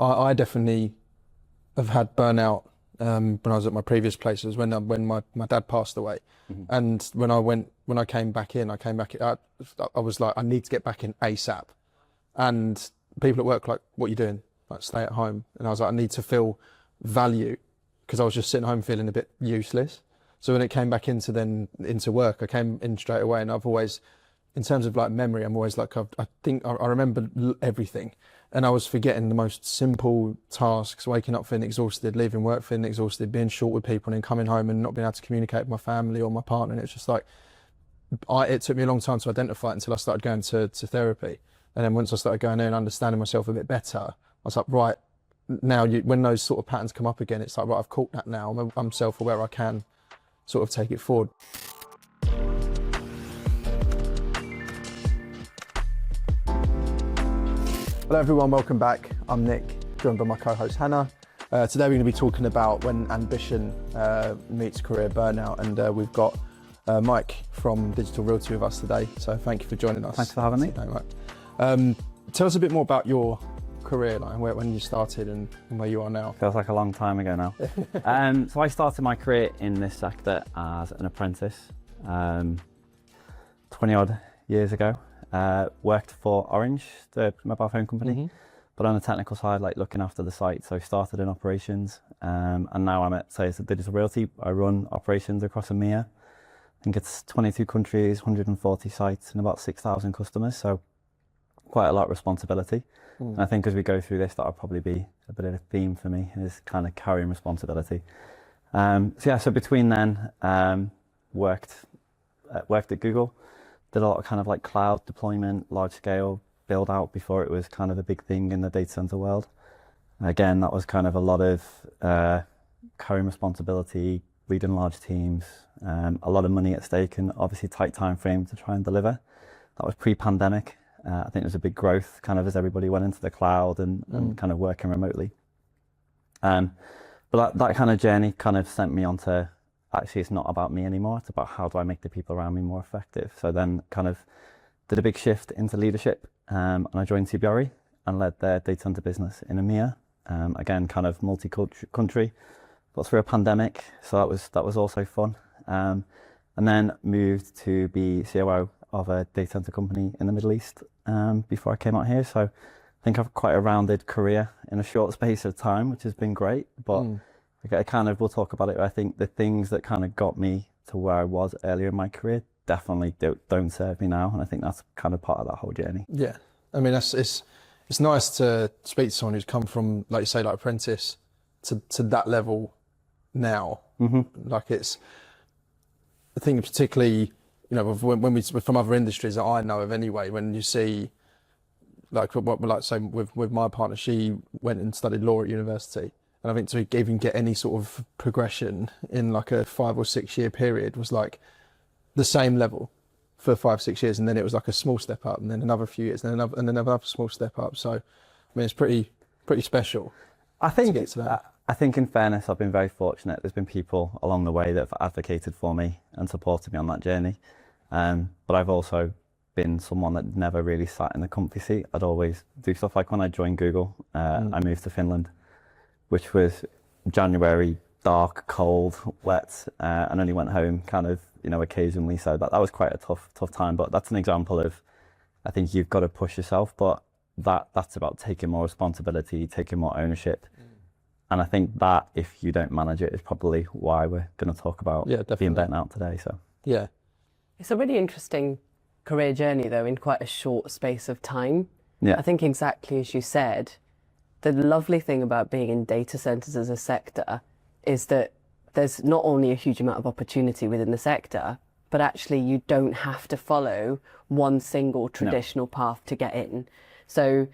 I definitely have had burnout when I was at my previous places when my dad passed away. And when I came back in, I was like, I need to get back in ASAP. And people at work like, what are you doing? Like, stay at home. And I was like, I need to feel value, because I was just sitting home feeling a bit useless. So when it came back into work, I came in straight away. And I've always, in terms of like memory, I'm always like, I think I remember everything. And I was forgetting the most simple tasks, waking up feeling exhausted, leaving work feeling exhausted, being short with people, and then coming home and not being able to communicate with my family or my partner. And it's just like, it took me a long time to identify it until I started going to therapy. And then once I started going there and understanding myself a bit better, I was like, right, now when those sort of patterns come up again, it's like, right, I've caught that now. I'm self-aware, I can sort of take it forward. Hello everyone, welcome back. I'm Nick, joined by my co-host Hannah. Today we're going to be talking about when ambition meets career burnout, and we've got Mike from Digital Realty with us today. So thank you for joining us. Thanks for having me. Today, Mike. Tell us a bit more about your career, like when you started and where you are now. Feels like a long time ago now. So I started my career in this sector as an apprentice 20 odd years ago. Worked for Orange, the mobile phone company, but on the technical side, like looking after the site. So started in operations, and now I'm at, say, it's a Digital Realty. I run operations across EMEA. I think it's 22 countries, 140 sites, and about 6,000 customers. So quite a lot of responsibility. And I think as we go through this, that'll probably be a bit of a theme for me, is kind of carrying responsibility. So between then, worked at Google. Did a lot of kind of like cloud deployment, large scale build out before it was kind of a big thing in the data center world. Again, that was kind of a lot of carrying responsibility, leading large teams, a lot of money at stake, and obviously tight time frame to try and deliver. That was pre-pandemic. I think there was a big growth kind of as everybody went into the cloud and kind of working remotely. But that kind of journey kind of sent me onto, actually, it's not about me anymore. It's about how do I make the people around me more effective. So then kind of did a big shift into leadership, and I joined CBRE and led their data center business in EMEA. Again, kind of multi-country, got through a pandemic. So that was also fun. And then moved to be COO of a data center company in the Middle East before I came out here. So I think I've quite a rounded career in a short space of time, which has been great. But we'll talk about it. I think the things that kind of got me to where I was earlier in my career definitely don't serve me now. And I think that's kind of part of that whole journey. Yeah. I mean, it's nice to speak to someone who's come from, like you say, like apprentice to that level now. Like I think particularly, you know, when we from other industries that I know of anyway, when you see, like say with my partner, she went and studied law at university. And I think to even get any sort of progression in like a 5 or 6 year period was like the same level for 5, 6 years. And then it was like a small step up, and then another few years, and then another small step up. So, I mean, it's pretty special. I think to get to that. I think in fairness, I've been very fortunate. There's been people along the way that have advocated for me and supported me on that journey. But I've also been someone that never really sat in the comfy seat. I'd always do stuff like when I joined Google, I moved to Finland, which was January, dark, cold, wet, and only went home kind of, you know, occasionally. So that was quite a tough time. But that's an example of, I think you've got to push yourself, but that's about taking more responsibility, taking more ownership. And I think that if you don't manage it is probably why we're going to talk about being burnt out today. So yeah, it's a really interesting career journey though, in quite a short space of time. Yeah, I think exactly as you said, the lovely thing about being in data centers as a sector is that there's not only a huge amount of opportunity within the sector, but actually you don't have to follow one single traditional path to get in. So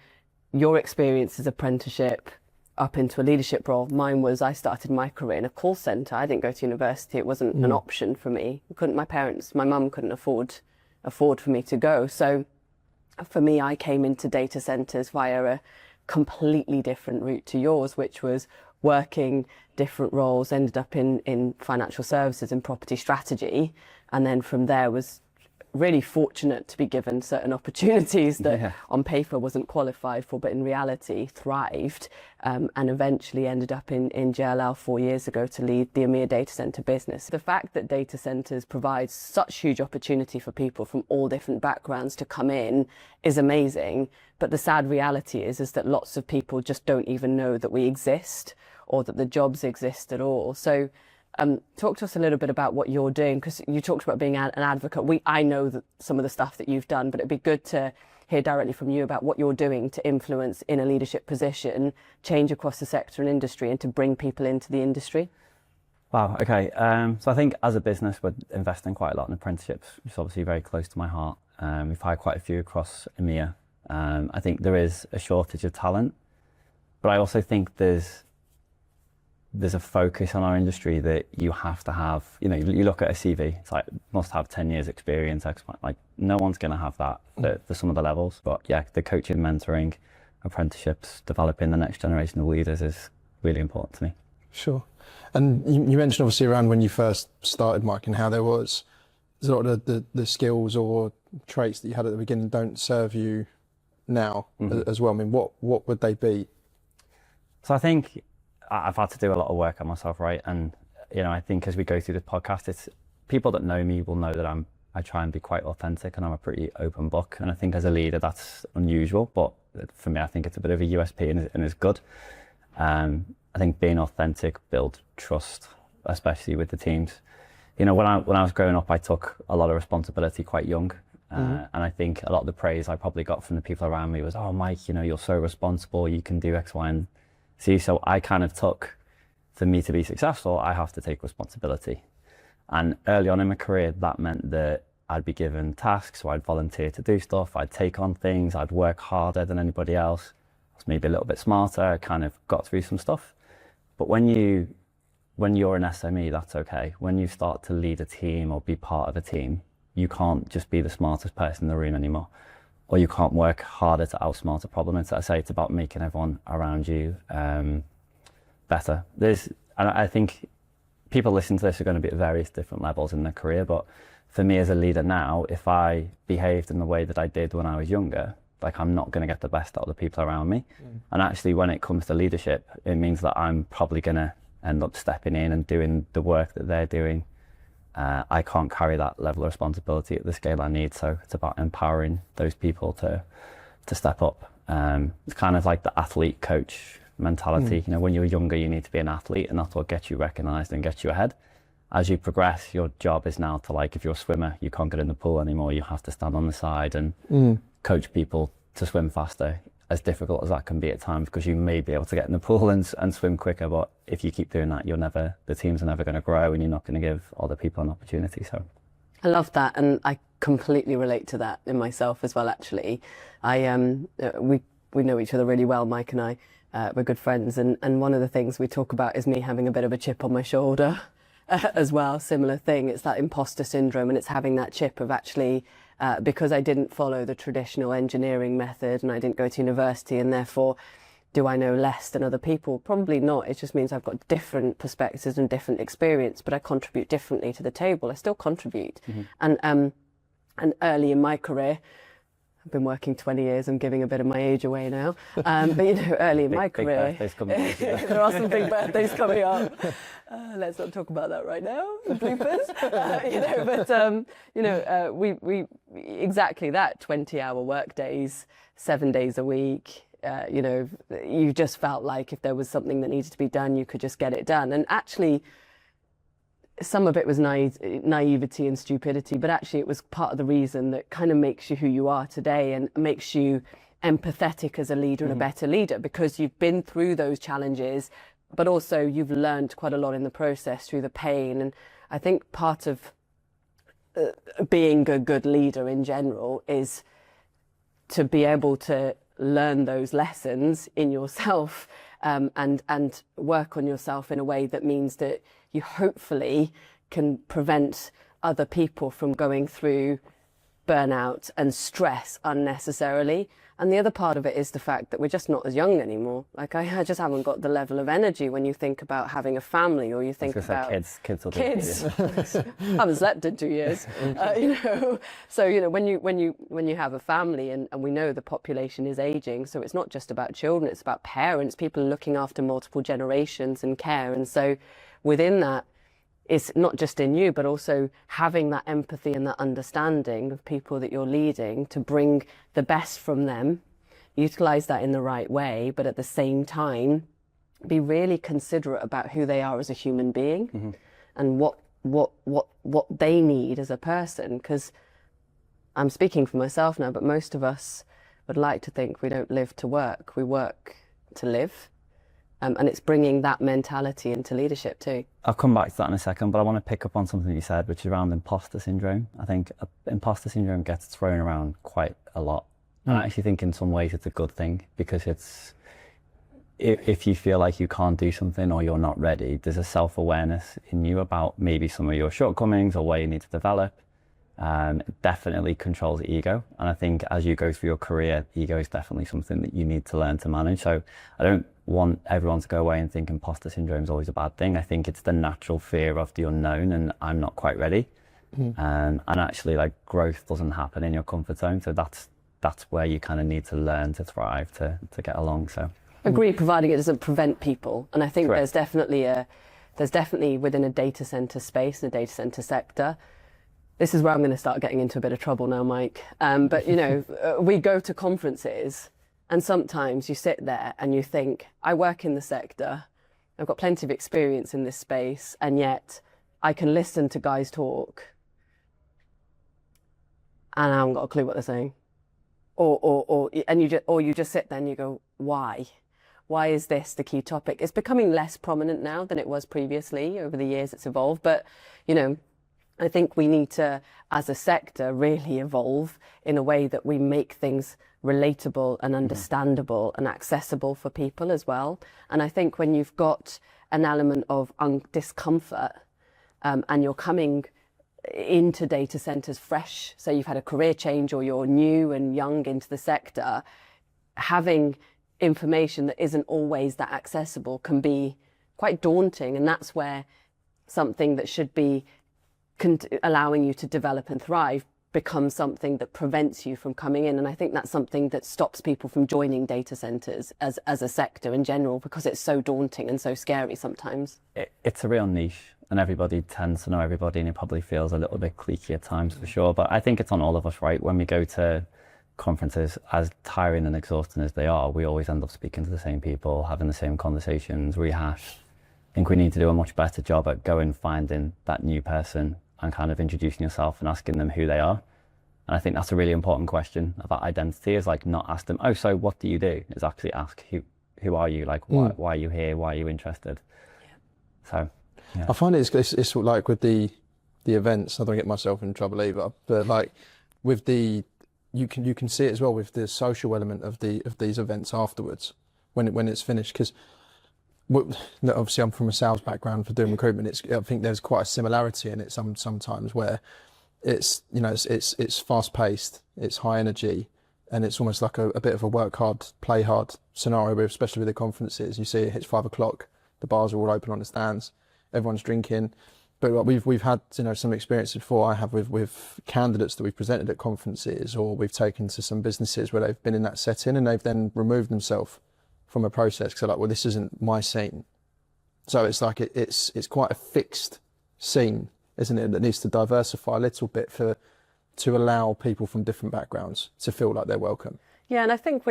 your experience as apprenticeship up into a leadership role, mine was, I started my career in a call center. I didn't go to university. It wasn't an option for me. My mum couldn't afford for me to go. So for me, I came into data centers via a completely different route to yours, which was working different roles, ended up in financial services and property strategy. And then from there was really fortunate to be given certain opportunities that Yeah. on paper wasn't qualified for, but in reality thrived, and eventually ended up in JLL 4 years ago to lead the EMEA data center business. The fact that data centers provide such huge opportunity for people from all different backgrounds to come in is amazing. But the sad reality is that lots of people just don't even know that we exist or that the jobs exist at all. So talk to us a little bit about what you're doing, because you talked about being an advocate. I know that some of the stuff that you've done, but it'd be good to hear directly from you about what you're doing to influence in a leadership position, change across the sector and industry, and to bring people into the industry. Wow, okay. So I think as a business, we're investing quite a lot in apprenticeships, which is obviously very close to my heart. We've hired quite a few across EMEA. I think there is a shortage of talent, but I also think there's a focus on our industry that you have to have. You know, you look at a CV, it's like, must have 10 years experience, like no one's going to have that for some of the levels. But yeah, the coaching, mentoring, apprenticeships, developing the next generation of leaders is really important to me. Sure. And you mentioned obviously around when you first started, Mike, and how there was a lot of the skills or traits that you had at the beginning don't serve you now as well. I mean, what would they be? So I think I've had to do a lot of work on myself, right? And, you know, I think as we go through this podcast, it's people that know me will know that I try and be quite authentic, and I'm a pretty open book. And I think as a leader, that's unusual, but for me, I think it's a bit of a USP and is good. I think being authentic builds trust, especially with the teams. You know, when I was growing up, I took a lot of responsibility quite young. And I think a lot of the praise I probably got from the people around me was, oh, Mike, you know, you're so responsible, you can do X, Y, and Z. So I kind of took, for me to be successful, I have to take responsibility. And early on in my career, that meant that I'd be given tasks, so I'd volunteer to do stuff, I'd take on things, I'd work harder than anybody else. I was maybe a little bit smarter, I kind of got through some stuff. But when you're an SME, that's okay. When you start to lead a team or be part of a team, you can't just be the smartest person in the room anymore, or you can't work harder to outsmart a problem. It's, I say, it's about making everyone around you better. And I think people listening to this are going to be at various different levels in their career, but for me as a leader now, if I behaved in the way that I did when I was younger, like, I'm not going to get the best out of the people around me. And actually, when it comes to leadership, it means that I'm probably going to end up stepping in and doing the work that they're doing. I can't carry that level of responsibility at the scale I need, so it's about empowering those people to step up. It's kind of like the athlete coach mentality. You know, when you're younger, you need to be an athlete, and that's what gets you recognized and gets you ahead. As you progress, your job is now to, like, if you're a swimmer, you can't get in the pool anymore, you have to stand on the side and coach people to swim faster, as difficult as that can be at times, because you may be able to get in the pool and swim quicker, but if you keep doing that, the teams are never going to grow, and you're not going to give other people an opportunity. So I love that, and I completely relate to that in myself as well, actually. We know each other really well, Mike and I. We're good friends, and one of the things we talk about is me having a bit of a chip on my shoulder as well. Similar thing, it's that imposter syndrome, and it's having that chip of actually, because I didn't follow the traditional engineering method and I didn't go to university, and therefore do I know less than other people? Probably not. It just means I've got different perspectives and different experience, but I contribute differently to the table. I still contribute. And early in my career, I've been working 20 years. I'm giving a bit of my age away now. But, you know, early in my career, there are some big birthdays coming up. Let's not talk about that right now, the bloopers. You know, but, you know, we exactly that, 20-hour work days, 7 days a week. You know, you just felt like if there was something that needed to be done, you could just get it done. And actually, some of it was naivety and stupidity, but actually it was part of the reason that kind of makes you who you are today and makes you empathetic as a leader and a better leader, because you've been through those challenges, but also you've learned quite a lot in the process through the pain. And I think part of being a good leader in general is to be able to learn those lessons in yourself, and work on yourself in a way that means that you hopefully can prevent other people from going through burnout and stress unnecessarily. And the other part of it is the fact that we're just not as young anymore. Like I just haven't got the level of energy when you think about having a family, or you think about kids. Kids. I haven't slept in 2 years. So when you have a family, and we know the population is aging, so it's not just about children, it's about parents, people looking after multiple generations and care. And so within that, it's not just in you, but also having that empathy and that understanding of people that you're leading to bring the best from them, utilize that in the right way, but at the same time, be really considerate about who they are as a human being and what they need as a person. Because I'm speaking for myself now, but most of us would like to think we don't live to work, we work to live. And it's bringing that mentality into leadership too. I'll come back to that in a second, but I want to pick up on something you said, which is around imposter syndrome. I think imposter syndrome gets thrown around quite a lot. And I actually think in some ways it's a good thing, because it's, if you feel like you can't do something or you're not ready, there's a self-awareness in you about maybe some of your shortcomings or where you need to develop. It definitely controls ego. And I think as you go through your career, ego is definitely something that you need to learn to manage. So I don't want everyone to go away and think imposter syndrome is always a bad thing. I think it's the natural fear of the unknown and I'm not quite ready. And actually, like, growth doesn't happen in your comfort zone. So that's where you kind of need to learn to thrive to get along. So agree, providing it doesn't prevent people. And I think Correct. there's definitely within a data center space, the data center sector, this is where I'm going to start getting into a bit of trouble now, Mike. But we go to conferences, and sometimes you sit there and you think, I work in the sector, I've got plenty of experience in this space, and yet I can listen to guys talk and I haven't got a clue what they're saying. Or you just sit there and you go, why? Why is this the key topic? It's becoming less prominent now than it was previously. Over the years it's evolved, but I think we need to, as a sector, really evolve in a way that we make things relatable and understandable and accessible for people as well. And I think when you've got an element of discomfort and you're coming into data centers fresh, so you've had a career change or you're new and young into the sector, having information that isn't always that accessible can be quite daunting. And that's where something that should be allowing you to develop and thrive becomes something that prevents you from coming in. And I think that's something that stops people from joining data centers as a sector in general, because it's so daunting and so scary sometimes. It's a real niche, and everybody tends to know everybody, and it probably feels a little bit cliquey at times for sure. But I think it's on all of us, right? When we go to conferences, as tiring and exhausting as they are, we always end up speaking to the same people, having the same conversations, rehash. I think we need to do a much better job at going finding that new person and kind of introducing yourself and asking them who they are. And I think that's a really important question about identity, is like not ask them, oh, so what do you do? Is actually ask who are you? Like, why are you here? Why are you interested? Yeah. So, yeah. I find it's like with the events, I don't get myself in trouble either, but like with you can see it as well with the social element of these events afterwards when it's finished, because obviously I'm from a sales background for doing recruitment. I think there's quite a similarity in it sometimes where it's fast paced, it's high energy, and it's almost like a bit of a work hard, play hard scenario, especially with the conferences. You see it hits 5 o'clock, the bars are all open on the stands, everyone's drinking. But we've had some experience before. I have with candidates that we've presented at conferences, or we've taken to some businesses where they've been in that setting and they've then removed themselves from a process because they're like, well, this isn't my scene. So it's like it's quite a fixed scene, isn't it? That needs to diversify a little bit to allow people from different backgrounds to feel like they're welcome. Yeah, and I think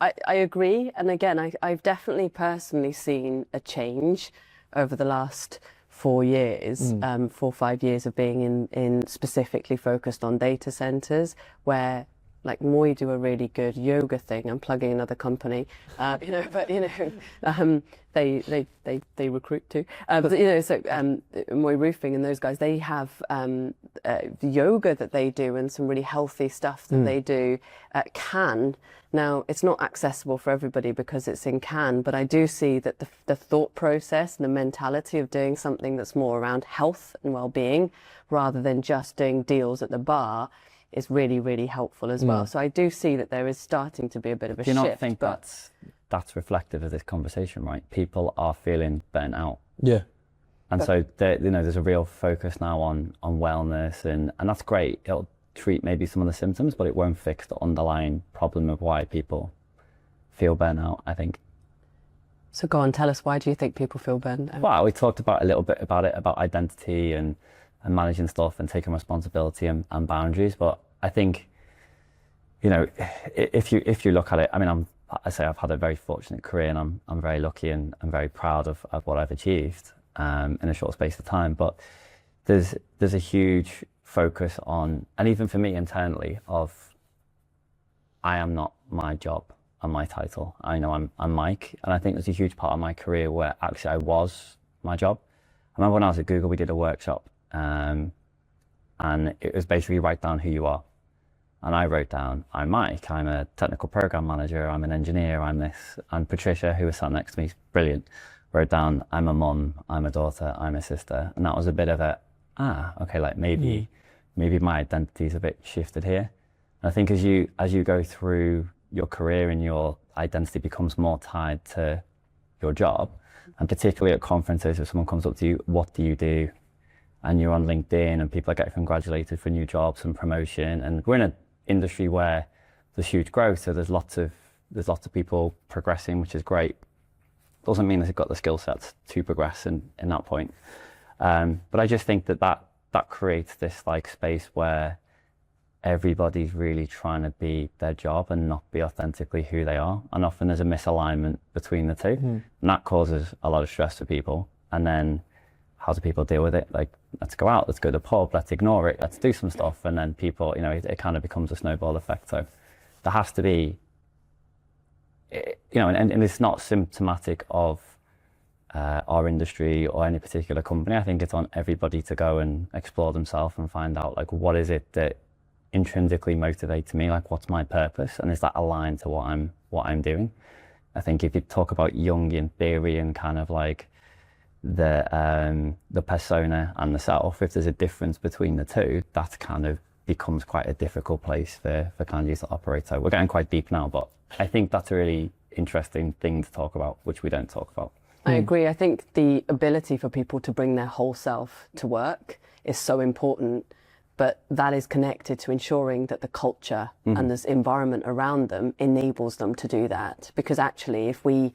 I agree. And again, I've definitely personally seen a change over the last 4 years, 4 or 5 years of being in specifically focused on data centers, where like Moy do a really good yoga thing. I'm plugging another company, but they recruit too. So Moy Roofing and those guys, they have yoga that they do and some really healthy stuff that they do at Cannes. Now, it's not accessible for everybody because it's in Cannes, but I do see that the thought process and the mentality of doing something that's more around health and well-being rather than just doing deals at the bar is really, really helpful as well. So I do see that there is starting to be a bit of a shift. Do you not think that's reflective of this conversation, right? People are feeling burnt out. Yeah. And so there's a real focus now on wellness, and that's great. It'll treat maybe some of the symptoms, but it won't fix the underlying problem of why people feel burnout, I think. So go on, tell us, why do you think people feel burned out? Well, we talked about a little bit about it, about identity and managing stuff and taking responsibility and boundaries. But I think, if you look at it, I mean, I've had a very fortunate career, and I'm very lucky and I'm very proud of what I've achieved in a short space of time. But there's a huge focus on, and even for me internally, of I am not my job and my title. I know I'm Mike, and I think there's a huge part of my career where actually I was my job. I remember when I was at Google, we did a workshop, and it was basically write down who you are. And I wrote down, I'm Mike, I'm a technical program manager, I'm an engineer, I'm this. And Patricia, who was sat next to me, brilliant, wrote down, I'm a mum, I'm a daughter, I'm a sister. And that was a bit of okay, like maybe my identity's a bit shifted here. And I think as you go through your career and your identity becomes more tied to your job, and particularly at conferences, if someone comes up to you, what do you do? And you're on LinkedIn and people are getting congratulated for new jobs and promotion. And we're in an industry where there's huge growth, so there's lots of people progressing, which is great. Doesn't mean that they've got the skill sets to progress in that point. But I just think that creates this like space where everybody's really trying to be their job and not be authentically who they are. And often there's a misalignment between the two. And that causes a lot of stress for people. And then how do people deal with it? Like, let's go out, let's go to the pub, let's ignore it, let's do some stuff. And then people, it kind of becomes a snowball effect. So there has to be, and it's not symptomatic of our industry or any particular company. I think it's on everybody to go and explore themselves and find out, like, what is it that intrinsically motivates me? Like, what's my purpose? And is that aligned to what I'm doing? I think if you talk about Jungian theory and kind of like the persona and the self, if there's a difference between the two, that kind of becomes quite a difficult place for candidates to operate. So we're getting quite deep now, but I think that's a really interesting thing to talk about, which we don't talk about. I agree. I think the ability for people to bring their whole self to work is so important, but that is connected to ensuring that the culture and this environment around them enables them to do that. Because actually, if we,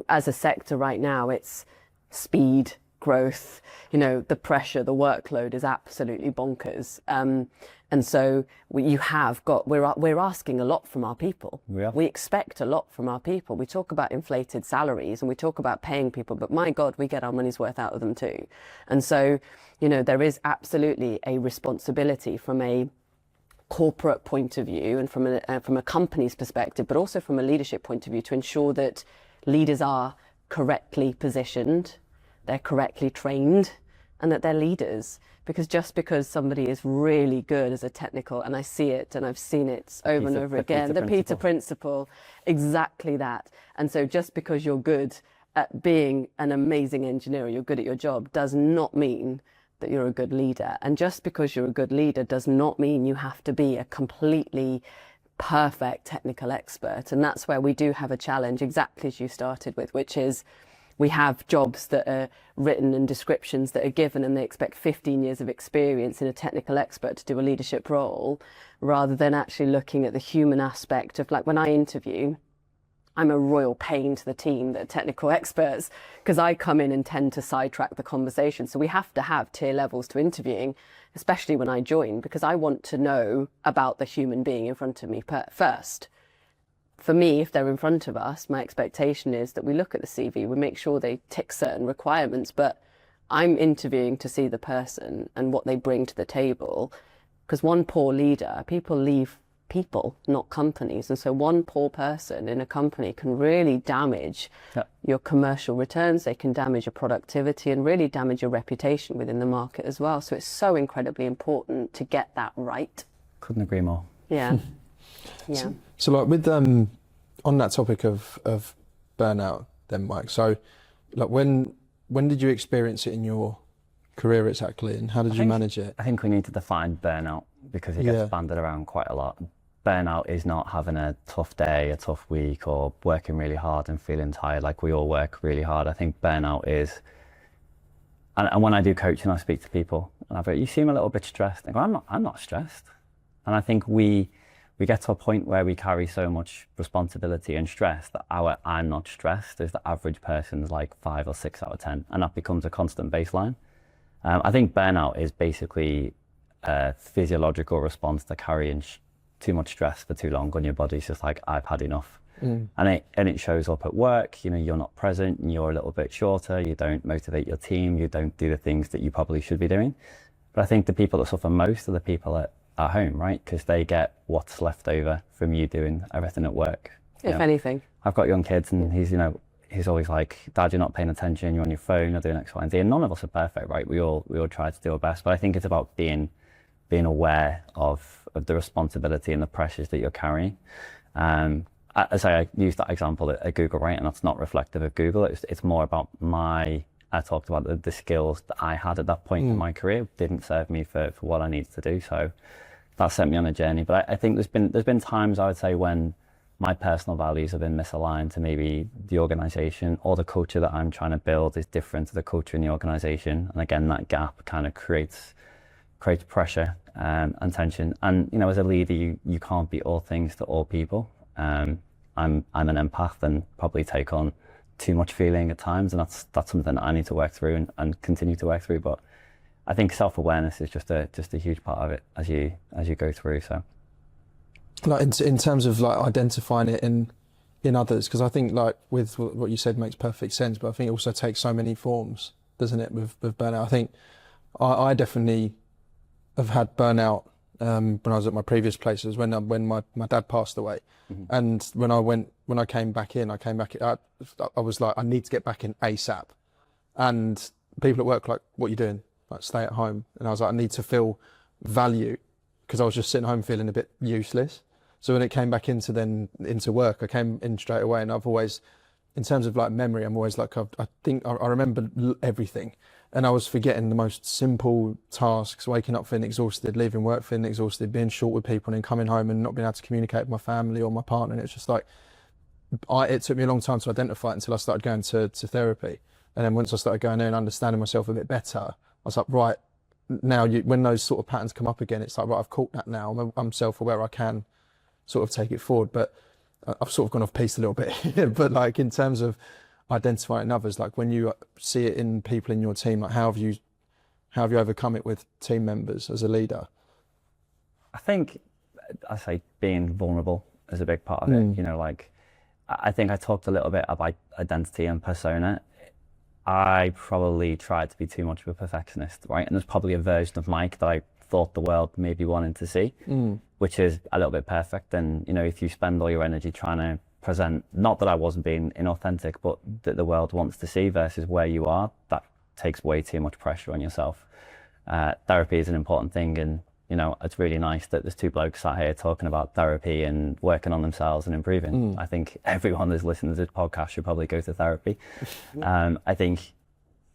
as a sector right now, it's speed, growth, the pressure, the workload is absolutely bonkers. And so we're asking a lot from our people. Yeah. We expect a lot from our people. We talk about inflated salaries and we talk about paying people, but my God, we get our money's worth out of them too. And so, there is absolutely a responsibility from a corporate point of view and from a company's perspective, but also from a leadership point of view, to ensure that leaders are correctly positioned, they're correctly trained, and that they're leaders. Because just because somebody is really good as a technical, and I see it and I've seen it over and over again, the Peter Principle, exactly that. And so just because you're good at being an amazing engineer, or you're good at your job, does not mean that you're a good leader. And just because you're a good leader does not mean you have to be a completely perfect technical expert. And that's where we do have a challenge, exactly as you started with, which is we have jobs that are written and descriptions that are given, and they expect 15 years of experience in a technical expert to do a leadership role, rather than actually looking at the human aspect of, like, when I interview, I'm a royal pain to the team that are technical experts, because I come in and tend to sidetrack the conversation. So we have to have tier levels to interviewing, especially when I join, because I want to know about the human being in front of me first. For me, if they're in front of us, my expectation is that we look at the CV, we make sure they tick certain requirements, but I'm interviewing to see the person and what they bring to the table. Because one poor leader, people leave people, not companies. And so one poor person in a company can really damage your commercial returns, they can damage your productivity, and really damage your reputation within the market as well. So it's so incredibly important to get that right. Couldn't agree more. Yeah. Yeah. So like with on that topic of burnout then, Mike, so like when did you experience it in your career exactly, and how did you manage it? I think we need to define burnout because it gets banded around quite a lot. Burnout is not having a tough day, a tough week, or working really hard and feeling tired. Like, we all work really hard. I think burnout is, and when I do coaching, I speak to people and I go, you seem a little bit stressed. I go, I'm not stressed. And I think we get to a point where we carry so much responsibility and stress that our I'm not stressed is the average person's like 5 or 6 out of 10. And that becomes a constant baseline. I think burnout is basically a physiological response to carrying too much stress for too long on your body. It's just like, I've had enough. And it shows up at work. You know, you're not present, and you're a little bit shorter, you don't motivate your team, you don't do the things that you probably should be doing. But I think the people that suffer most are the people at home, right? Because they get what's left over from you doing everything at work. If anything. I've got young kids, and he's always like, Dad, you're not paying attention, you're on your phone, you're doing X, Y, and Z. And none of us are perfect, right? We all try to do our best. But I think it's about being aware of the responsibility and the pressures that you're carrying. As I used that example at Google, right? And that's not reflective of Google. It's more about I talked about the skills that I had at that point in my career didn't serve me for what I needed to do. So that sent me on a journey. But I think there's been times, I would say, when my personal values have been misaligned to maybe the organization, or the culture that I'm trying to build is different to the culture in the organization. And again, that gap kind of creates pressure and tension. And, as a leader, you can't be all things to all people. I'm an empath and probably take on too much feeling at times, and that's something that I need to work through and continue to work through. But I think self-awareness is just a huge part of it as you go through. So, like in terms of like identifying it in others, because I think like with what you said makes perfect sense, but I think it also takes so many forms, doesn't it, with burnout? I think I definitely have had burnout when I was at my previous places, when my dad passed away. And when I came back in, I was like, I need to get back in ASAP. And people at work were like, what are you doing? Like, stay at home. And I was like, I need to feel value, because I was just sitting home feeling a bit useless. So when it came back into work, I came in straight away. And I've always, in terms of like memory, I'm always like, I think I remember everything. And I was forgetting the most simple tasks, waking up feeling exhausted, leaving work feeling exhausted, being short with people, and then coming home and not being able to communicate with my family or my partner. And it's just like, it took me a long time to identify it until I started going to therapy. And then once I started going there and understanding myself a bit better, I was like, right, now when those sort of patterns come up again, it's like, right, I've caught that now. I'm self-aware, I can sort of take it forward. But I've sort of gone off piece a little bit. But like in terms of identifying others, like when you see it in people in your team, like how have you overcome it with team members as a leader? I think I say being vulnerable is a big part of it. Like, I think I talked a little bit about identity and persona. I probably tried to be too much of a perfectionist, right? And there's probably a version of Mike that I thought the world maybe wanted to see, which is a little bit perfect. And if you spend all your energy trying to present, not that I wasn't being inauthentic, but that the world wants to see versus where you are, that takes way too much pressure on yourself. Therapy is an important thing, and it's really nice that there's two blokes sat here talking about therapy and working on themselves and improving. I think everyone that's listening to this podcast should probably go to therapy. I think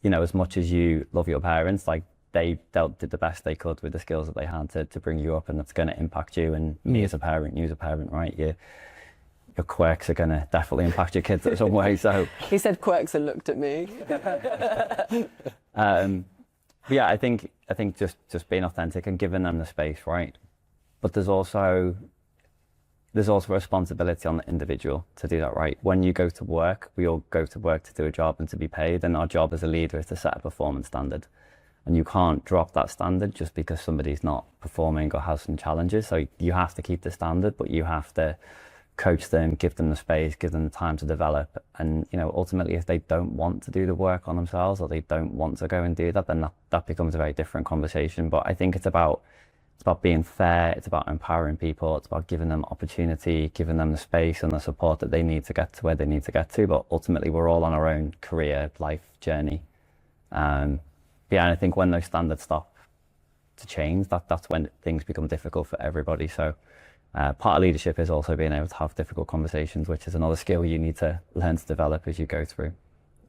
as much as you love your parents, like, they did the best they could with the skills that they had to bring you up, and that's going to impact you. And me as a parent, you as a parent, right? Your quirks are going to definitely impact your kids in some way. So he said quirks and looked at me. But yeah, I think just being authentic and giving them the space, right? But there's also responsibility on the individual to do that, right? When you go to work, we all go to work to do a job and to be paid, and our job as a leader is to set a performance standard. And you can't drop that standard just because somebody's not performing or has some challenges. So you have to keep the standard, but you have to coach them, give them the space, give them the time to develop. And ultimately, if they don't want to do the work on themselves, or they don't want to go and do that, then that becomes a very different conversation. But I think it's about being fair, it's about empowering people, it's about giving them opportunity, giving them the space and the support that they need to get to where they need to get to. But ultimately, we're all on our own career, life journey. And I think when those standards stop to change, that's when things become difficult for everybody. So part of leadership is also being able to have difficult conversations, which is another skill you need to learn to develop as you go through.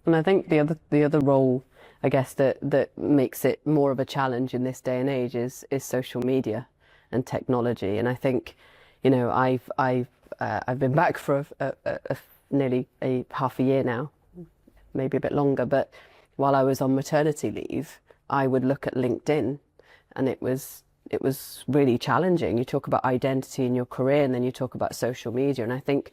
And I think the other role I guess that makes it more of a challenge in this day and age is social media and technology. And I think, you know, I've been back for nearly half a year now, maybe a bit longer. But while I was on maternity leave, I would look at LinkedIn, and it was really challenging. You talk about identity in your career, and then you talk about social media, and I think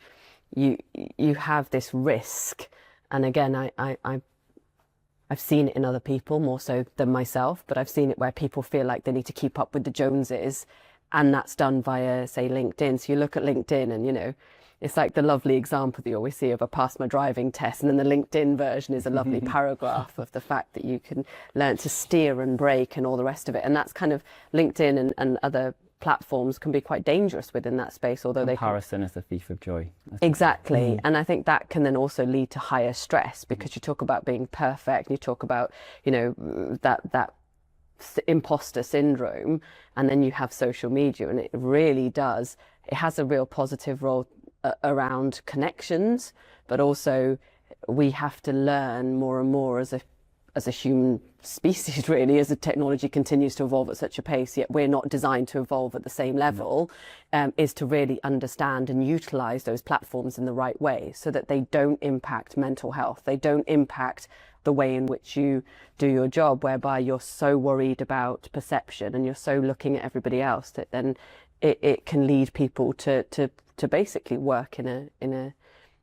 you have this risk. And again, I've seen it in other people more so than myself, but I've seen it where people feel like they need to keep up with the Joneses, and that's done via, say, LinkedIn. So you look at LinkedIn and, you know, it's like the lovely example that you always see of a pass my driving test, and then the LinkedIn version is a lovely paragraph of the fact that you can learn to steer and brake and all the rest of it. And that's kind of LinkedIn and other platforms can be quite dangerous within that space, although comparison is the thief of joy. Exactly. And I think that can then also lead to higher stress, because you talk about being perfect, and you talk about, you know, that imposter syndrome, and then you have social media, and it really does, it has a real positive role around connections, but also we have to learn more and more as a human species, really, as the technology continues to evolve at such a pace, yet we're not designed to evolve at the same level, is to really understand and utilize those platforms in the right way, so that they don't impact mental health, they don't impact the way in which you do your job, whereby you're so worried about perception and you're so looking at everybody else that then it can lead people to basically work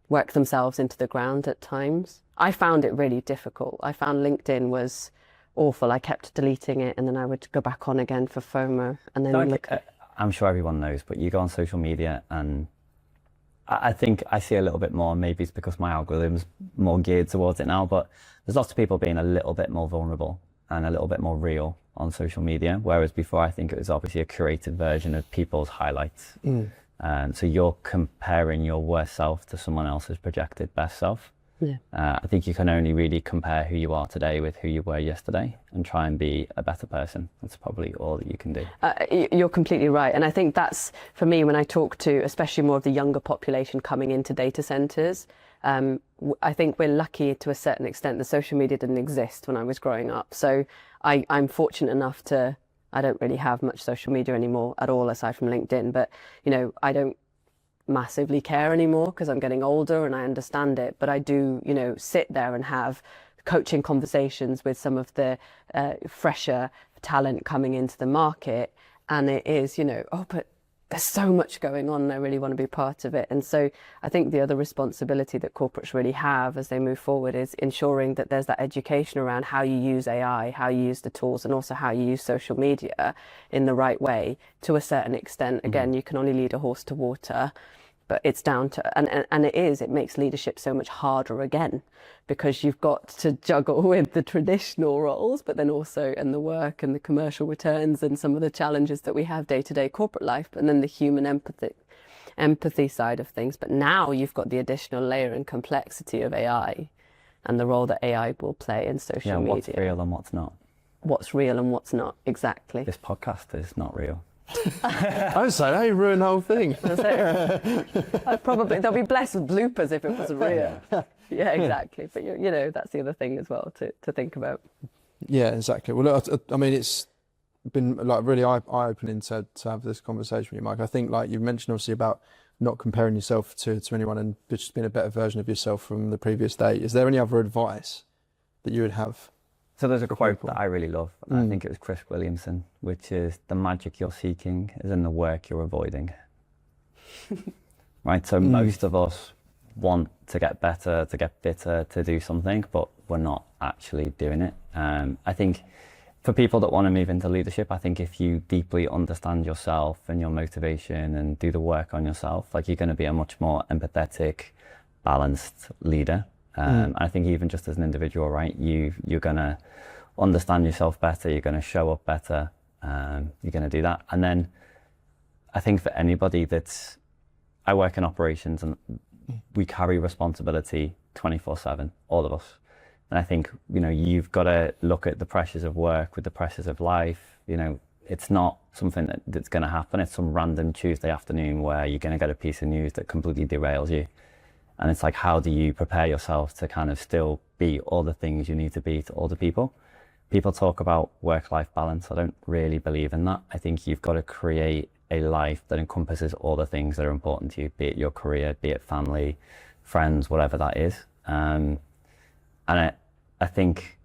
work themselves into the ground at times. I found it really difficult. I found LinkedIn was awful. I kept deleting it, and then I would go back on again for FOMO, and then I'm sure everyone knows, but you go on social media, and I think I see a little bit more. Maybe it's because my algorithm's more geared towards it now, but there's lots of people being a little bit more vulnerable and a little bit more real on social media, whereas before I think it was obviously a curated version of people's highlights. So you're comparing your worst self to someone else's projected best self. Yeah. I think you can only really compare who you are today with who you were yesterday, and try and be a better person. That's probably all that you can do. You're completely right. And I think that's, for me, when I talk to especially more of the younger population coming into data centers, I think we're lucky to a certain extent that social media didn't exist when I was growing up. So I'm fortunate enough I don't really have much social media anymore at all, aside from LinkedIn. But, you know, I don't massively care anymore because I'm getting older and I understand it. But I do, you know, sit there and have coaching conversations with some of the fresher talent coming into the market. And it is, you know, oh, but there's so much going on and I really want to be part of it. And so I think the other responsibility that corporates really have as they move forward is ensuring that there's that education around how you use AI, how you use the tools, and also how you use social media in the right way to a certain extent. Again, you can only lead a horse to water, but it's down to, and it makes leadership so much harder again, because you've got to juggle with the traditional roles, but then also, and the work and the commercial returns and some of the challenges that we have day-to-day corporate life, and then the human empathy side of things. But now you've got the additional layer and complexity of AI and the role that AI will play in social media. What's real and what's not. What's real and what's not, exactly. This podcast is not real. I would say that, you ruined the whole thing. There'll be blessed with bloopers if it was real. Yeah, exactly. But you know, that's the other thing as well to think about. Yeah, exactly. Well, look, I mean, it's been like really eye-opening to have this conversation with you, Mike. I think, like you mentioned, obviously about not comparing yourself to anyone and just being a better version of yourself from the previous day. Is there any other advice that you would have? So there's a quote that I really love. I think it was Chris Williamson, which is, "The magic you're seeking is in the work you're avoiding." Right? So most of us want to get better, to get fitter, to do something, but we're not actually doing it. I think for people that want to move into leadership, I think if you deeply understand yourself and your motivation and do the work on yourself, like, you're going to be a much more empathetic, balanced leader. I think even just as an individual, right, you're going to understand yourself better, you're going to show up better, you're going to do that. And then I think for anybody I work in operations, and we carry responsibility 24/7, all of us. And I think, you know, you've got to look at the pressures of work with the pressures of life. You know, it's not something that's going to happen. It's some random Tuesday afternoon where you're going to get a piece of news that completely derails you. And it's like, how do you prepare yourself to kind of still be all the things you need to be to other people. People talk about work-life balance. I don't really believe in that. I think you've got to create a life that encompasses all the things that are important to you, be it your career, be it family, friends, whatever that is. And I think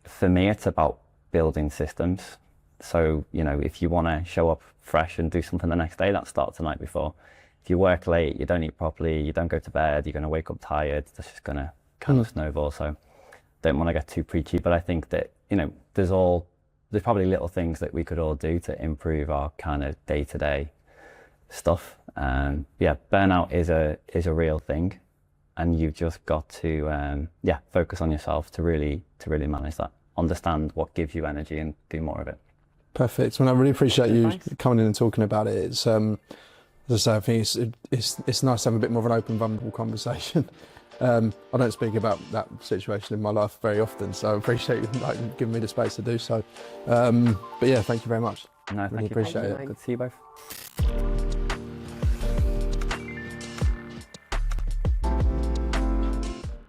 for me, it's about building systems. So, you know, if you want to show up fresh and do something the next day, that starts the night before. If you work late, you don't eat properly, you don't go to bed, you're going to wake up tired, that's just going to kind of snowball. So don't want to get too preachy, but I think that, you know, there's probably little things that we could all do to improve our kind of day-to-day stuff. Yeah, burnout is a real thing, and you've just got to focus on yourself to really manage that. Understand what gives you energy and do more of it. Perfect. Well, I really appreciate you coming in and talking about it. It's as I say, I think it's nice to have a bit more of an open, vulnerable conversation. I don't speak about that situation in my life very often, so I appreciate you giving me the space to do so. But yeah, thank you very much. No, really appreciate it. Good to see you both.